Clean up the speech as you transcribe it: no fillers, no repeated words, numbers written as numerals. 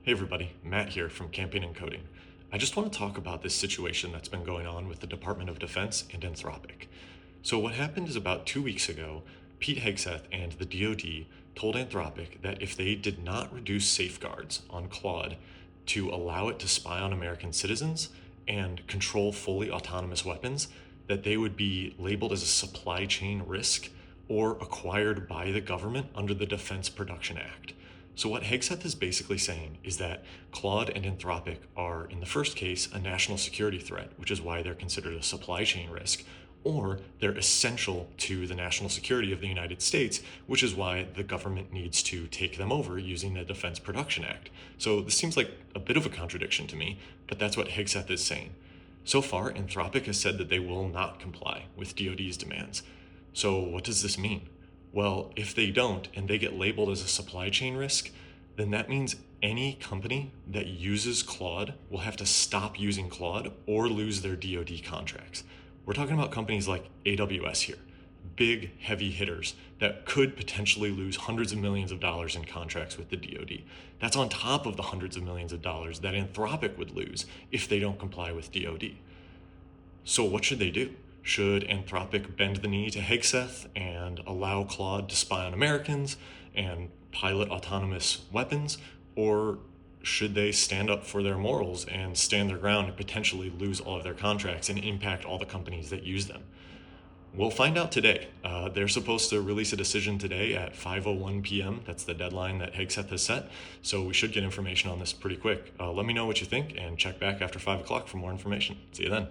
Hey everybody, Matt here from Camping and Coding. I just want to talk about this situation that's been going on with the Department of Defense and Anthropic. So what happened is about 2 weeks ago, Pete Hegseth and the DoD told Anthropic that if they did not reduce safeguards on Claude to allow it to spy on American citizens and control fully autonomous weapons, that they would be labeled as a supply chain risk or acquired by the government under the Defense Production Act. So what Hegseth is basically saying is that Claude and Anthropic are, in the first case, a national security threat, which is why they're considered a supply chain risk, or they're essential to the national security of the United States, which is why the government needs to take them over using the Defense Production Act. So this seems like a bit of a contradiction to me, but that's what Hegseth is saying. So far, Anthropic has said that they will not comply with DoD's demands. So what does this mean? Well, if they don't and they get labeled as a supply chain risk, then that means any company that uses Claude will have to stop using Claude or lose their DoD contracts. We're talking about companies like AWS here, big heavy hitters that could potentially lose hundreds of millions of dollars in contracts with the DoD. That's on top of the hundreds of millions of dollars that Anthropic would lose if they don't comply with DoD. So what should they do? Should Anthropic bend the knee to Hegseth and allow Claude to spy on Americans and pilot autonomous weapons? Or should they stand up for their morals and stand their ground and potentially lose all of their contracts and impact all the companies that use them? We'll find out today. They're supposed to release a decision today at 5:01 p.m. That's the deadline that Hegseth has set. So we should get information on this pretty quick. Let me know what you think and check back after 5 o'clock for more information. See you then.